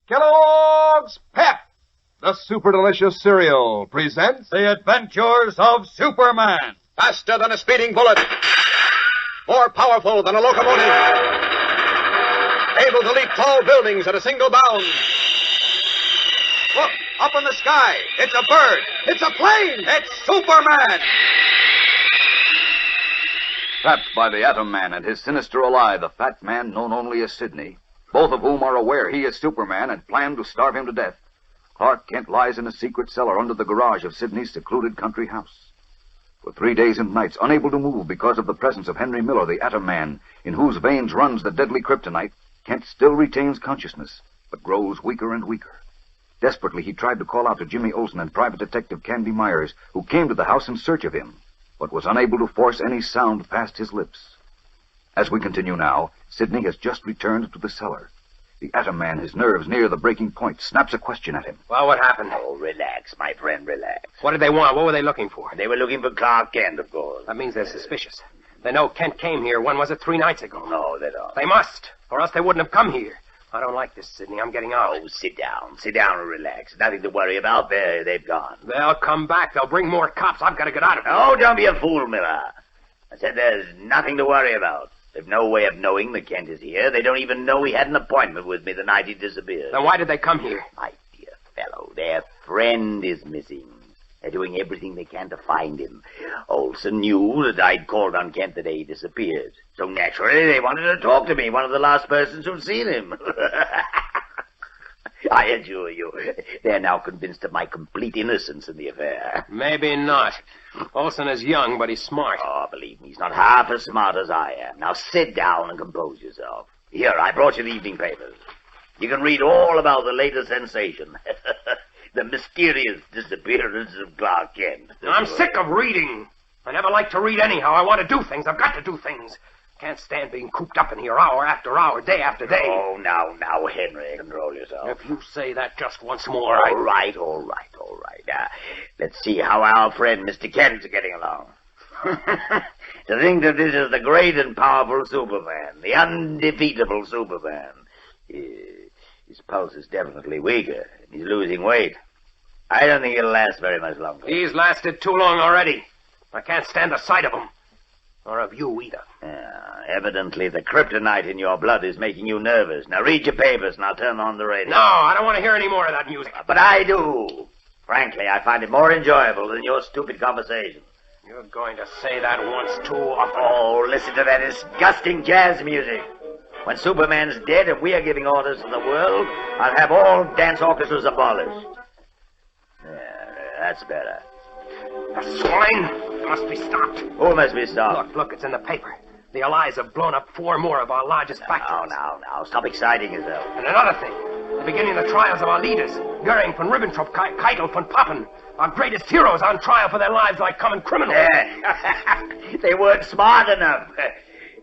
Kellogg's Pep, the super delicious cereal, presents The Adventures of Superman. Faster than a speeding bullet. More powerful than a locomotive. Able to leap tall buildings at a single bound. Look, up in the sky. It's a bird. It's a plane. It's Superman. Trapped by the Atom Man and his sinister ally, the fat man known only as Sidney, both of whom are aware he is Superman and plan to starve him to death, Clark Kent lies in a secret cellar under the garage of Sidney's secluded country house. For 3 days and nights, unable to move because of the presence of Henry Miller, the Atom Man, in whose veins runs the deadly kryptonite, Kent still retains consciousness, but grows weaker and weaker. Desperately, he tried to call out to Jimmy Olsen and Private Detective Candy Myers, who came to the house in search of him, but was unable to force any sound past his lips. As we continue now, Sidney has just returned to the cellar. The Atom Man, his nerves near the breaking point, snaps a question at him. Well, what happened? Oh, relax, my friend, relax. What did they want? What were they looking for? They were looking for Clark Kent, of course. That means they're suspicious. They know Kent came here, when was it, 3 nights ago? No, they don't. They must, or else they wouldn't have come here. I don't like this, Sidney. I'm getting out. Oh, sit down and relax. Nothing to worry about. They've gone. They'll come back. They'll bring more cops. I've got to get out of here. Oh, don't be a fool, Miller. I said there's nothing to worry about. They've no way of knowing that Kent is here. They don't even know he had an appointment with me the night he disappeared. Then why did they come here? My dear fellow, their friend is missing. They're doing everything they can to find him. Olsen knew that I'd called on Kent the day he disappeared. So naturally, they wanted to talk to me, one of the last persons who'd seen him. I assure you, they're now convinced of my complete innocence in the affair. Maybe not. Olsen is young, but he's smart. Oh, believe me, he's not half as smart as I am. Now sit down and compose yourself. Here, I brought you the evening papers. You can read all about the latest sensation. The mysterious disappearance of Clark Kent. I'm sick of reading. I never like to read anyhow. I want to do things. I've got to do things. Can't stand being cooped up in here hour after hour, day after day. Oh, now, Henry, control yourself. If you say that just once more, All right. Let's see how our friend Mr. Kent's getting along. To think that this is the great and powerful Superman, the undefeatable Superman. His pulse is definitely weaker. He's losing weight. I don't think it'll last very much longer. He's lasted too long already. I can't stand the sight of him. Or of you either. Evidently the kryptonite in your blood is making you nervous. Now read your papers and I'll turn on the radio. No, I don't want to hear any more of that music. But I do. Frankly, I find it more enjoyable than your stupid conversation. You're going to say that once too often. Oh, listen to that disgusting jazz music. When Superman's dead and we are giving orders to the world, I'll have all dance orchestras abolished. That's better. The swine must be stopped. Who must be stopped? Look, it's in the paper. The Allies have blown up 4 more of our largest factories. Now, stop exciting yourself. And another thing, they're beginning the trials of our leaders. Goering von Ribbentrop, Keitel von Papen. Our greatest heroes on trial for their lives like common criminals. They weren't smart enough.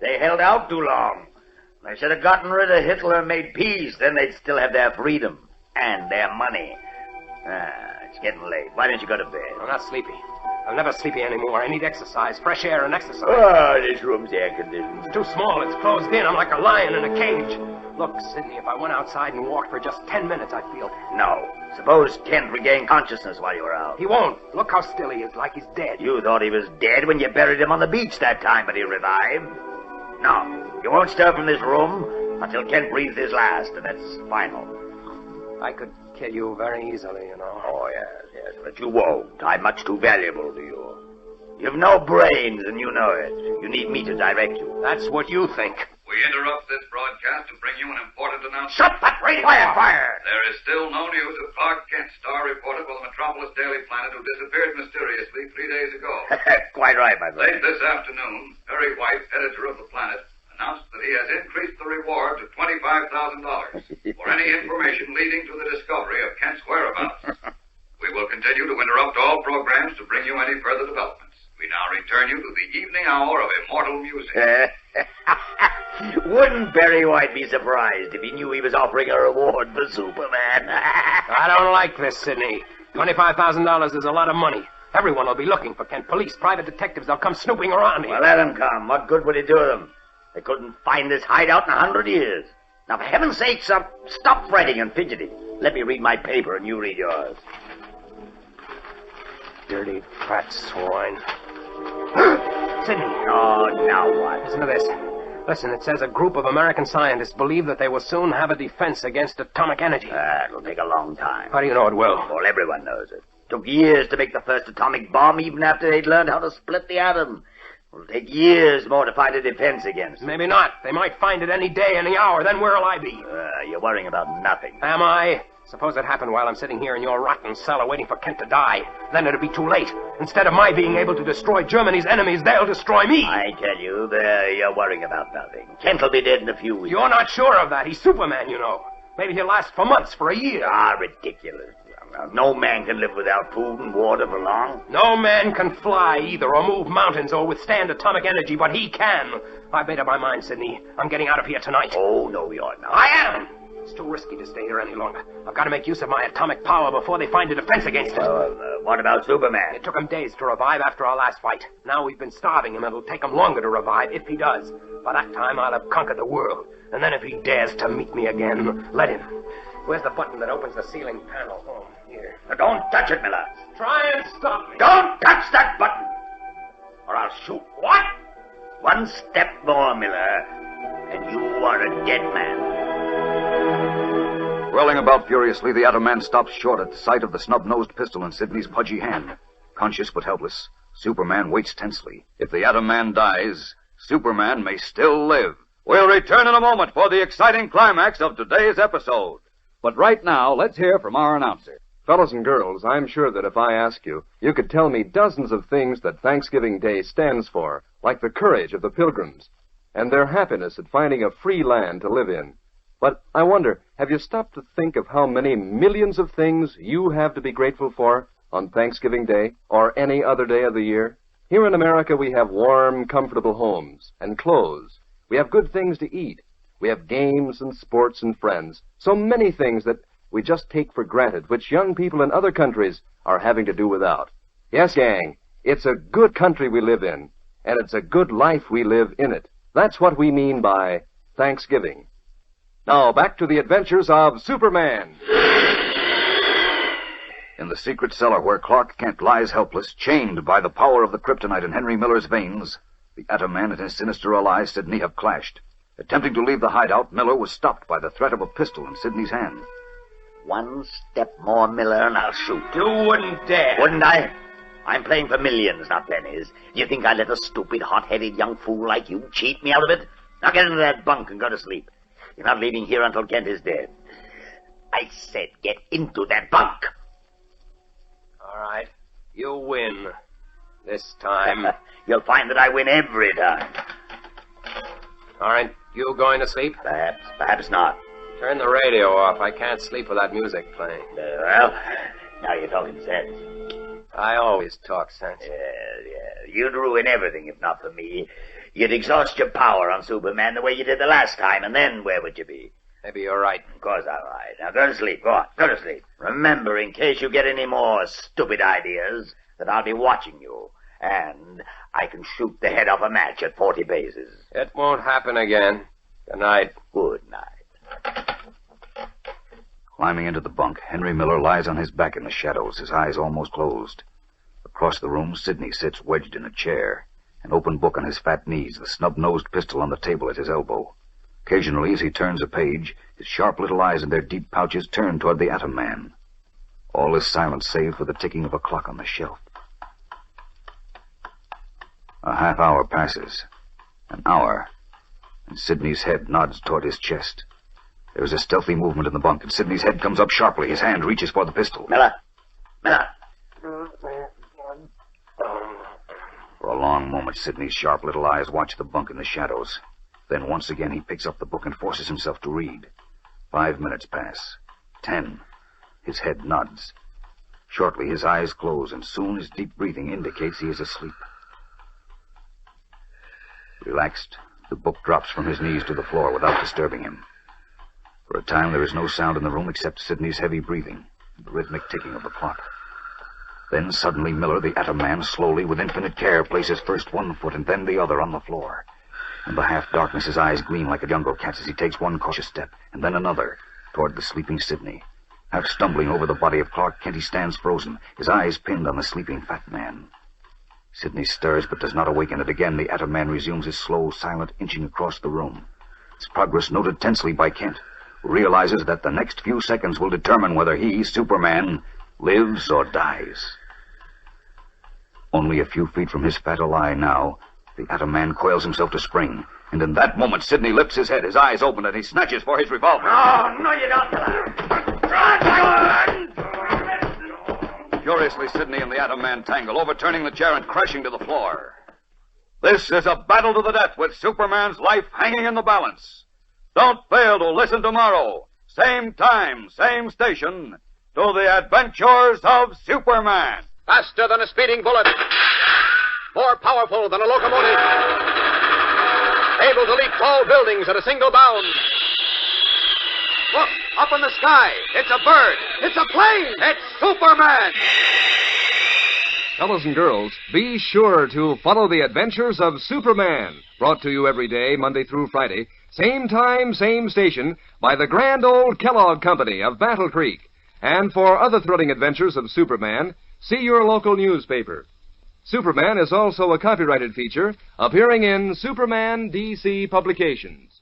They held out too long. They should have gotten rid of Hitler and made peace. Then they'd still have their freedom and their money. It's getting late. Why don't you go to bed? I'm not sleepy. I'm never sleepy anymore. I need exercise, fresh air and exercise. Oh, this room's air-conditioned. It's too small. It's closed in. I'm like a lion in a cage. Look, Sidney, if I went outside and walked for just 10 minutes, I'd feel better. No. Suppose Kent regained consciousness while you were out. He won't. Look how still he is, like he's dead. You thought he was dead when you buried him on the beach that time, but he revived. No, you won't stir from this room until Kent breathes his last, and that's final. I could kill you very easily, you know. Oh, yes, but you won't. I'm much too valuable to you. You've no brains, and you know it. You need me to direct you. That's what you think. We interrupt this broadcast to bring you an important announcement. Shut that radio! Fire! There is still no news of Clark Kent, star reporter for the Metropolis Daily Planet, who disappeared mysteriously 3 days ago. Quite right, my friend. Late this afternoon, Perry White, editor of the Planet, announced that he has increased the reward to $25,000 for any information leading to the discovery of Kent's whereabouts. We will continue to interrupt all programs to bring you any further developments. We now return you to the evening hour of immortal music. Wouldn't Perry White be surprised if he knew he was offering a reward for Superman? I don't like this, Sidney. $25,000 is a lot of money. Everyone will be looking for Kent. Police, private detectives, they'll come snooping around here. Well, let them come. What good would it do them? They couldn't find this hideout in 100 years. Now, for heaven's sake, stop fretting and fidgeting. Let me read my paper and you read yours. Dirty fat swine. Sidney. Oh, now what? Listen to this. Listen, it says a group of American scientists believe that they will soon have a defense against atomic energy. It'll take a long time. How do you know it will? Well, everyone knows it. Took years to make the first atomic bomb, even after they'd learned how to split the atom. It'll take years more to find a defense against it. Maybe not. They might find it any day, any hour. Then where'll I be? You're worrying about nothing. Am I? Suppose it happened while I'm sitting here in your rotten cellar waiting for Kent to die. Then it'll be too late. Instead of my being able to destroy Germany's enemies, they'll destroy me. I tell you, you're worrying about nothing. Kent will be dead in a few weeks. You're not sure of that. He's Superman, you know. Maybe he'll last for months, for a year. Ridiculous. No man can live without food and water for long. No man can fly either, or move mountains, or withstand atomic energy, but he can. I've made up my mind, Sidney. I'm getting out of here tonight. Oh, no, you're not. I am! It's too risky to stay here any longer. I've got to make use of my atomic power before they find a defense against it. What about Superman? It took him days to revive after our last fight. Now we've been starving him, and it'll take him longer to revive, if he does. By that time, I'll have conquered the world. And then if he dares to meet me again, let him. Where's the button that opens the ceiling panel? Oh, here. Now, don't touch it, Miller. Try and stop me. Don't touch that button, or I'll shoot. What? One step more, Miller, and you are a dead man. Whirling about furiously, the Atom Man stops short at the sight of the snub-nosed pistol in Sidney's pudgy hand. Conscious but helpless, Superman waits tensely. If the Atom Man dies, Superman may still live. We'll return in a moment for the exciting climax of today's episode. But right now, let's hear from our announcer. Fellows and girls, I'm sure that if I ask you, you could tell me dozens of things that Thanksgiving Day stands for, like the courage of the Pilgrims, and their happiness at finding a free land to live in. But I wonder, have you stopped to think of how many millions of things you have to be grateful for on Thanksgiving Day, or any other day of the year? Here in America, we have warm, comfortable homes and clothes. We have good things to eat. We have games and sports and friends. So many things that we just take for granted, which young people in other countries are having to do without. Yes, gang, it's a good country we live in, and it's a good life we live in it. That's what we mean by Thanksgiving. Now, back to the adventures of Superman. In the secret cellar where Clark Kent lies helpless, chained by the power of the kryptonite in Henry Miller's veins, the Atom Man and his sinister ally, Sidney, have clashed. Attempting to leave the hideout, Miller was stopped by the threat of a pistol in Sidney's hand. One step more, Miller, and I'll shoot. You wouldn't dare. Wouldn't I? I'm playing for millions, not pennies. Do you think I'd let a stupid, hot-headed young fool like you cheat me out of it? Now get into that bunk and go to sleep. You're not leaving here until Kent is dead. I said get into that bunk. All right. You win. This time. You'll find that I win every time. Aren't you going to sleep? Perhaps not. Turn the radio off. I can't sleep without music playing. Well, now you're talking sense. I always talk sense. Yeah. You'd ruin everything if not for me. You'd exhaust your power on Superman the way you did the last time, and then where would you be? Maybe you're right. Of course I'm right. Now go to sleep. Go on. Go to sleep. Remember, in case you get any more stupid ideas, that I'll be watching you. And I can shoot the head off a match at 40 paces. It won't happen again. Good night. Good night. Climbing into the bunk, Henry Miller lies on his back in the shadows, his eyes almost closed. Across the room, Sidney sits wedged in a chair, an open book on his fat knees, the snub-nosed pistol on the table at his elbow. Occasionally, as he turns a page, his sharp little eyes in their deep pouches turn toward the Atom Man. All is silent save for the ticking of a clock on the shelf. A half hour passes. An hour. And Sidney's head nods toward his chest. There is a stealthy movement in the bunk, and Sidney's head comes up sharply. His hand reaches for the pistol. Miller! Miller! For a long moment, Sidney's sharp little eyes watch the bunk in the shadows. Then once again he picks up the book and forces himself to read. 5 minutes pass. 10. His head nods. Shortly his eyes close, and soon his deep breathing indicates he is asleep. Relaxed, the book drops from his knees to the floor without disturbing him. For a time there is no sound in the room except Sidney's heavy breathing and the rhythmic ticking of the clock. Then suddenly Miller, the Atom Man, slowly, with infinite care, places first one foot and then the other on the floor. In the half-darkness, his eyes gleam like a jungle cat's as he takes one cautious step, and then another, toward the sleeping Sidney. Half stumbling over the body of Clark Kent, he stands frozen, his eyes pinned on the sleeping fat man. Sidney stirs but does not awaken, and again the Atom Man resumes his slow, silent inching across the room. His progress noted tensely by Kent, who realizes that the next few seconds will determine whether he, Superman, lives or dies. Only a few feet from his fatal eye now, the Atom Man coils himself to spring, and in that moment Sidney lifts his head, his eyes open, and he snatches for his revolver. No, you don't. Run! Furiously, Sidney and the Atom Man tangle, overturning the chair and crashing to the floor. This is a battle to the death with Superman's life hanging in the balance. Don't fail to listen tomorrow, same time, same station, to the adventures of Superman. Faster than a speeding bullet. More powerful than a locomotive. Able to leap tall buildings at a single bound. Look, up in the sky. It's a bird. It's a plane. It's Superman. Fellows and girls, be sure to follow the adventures of Superman. Brought to you every day, Monday through Friday. Same time, same station, by the grand old Kellogg Company of Battle Creek. And for other thrilling adventures of Superman, see your local newspaper. Superman is also a copyrighted feature appearing in Superman DC Publications.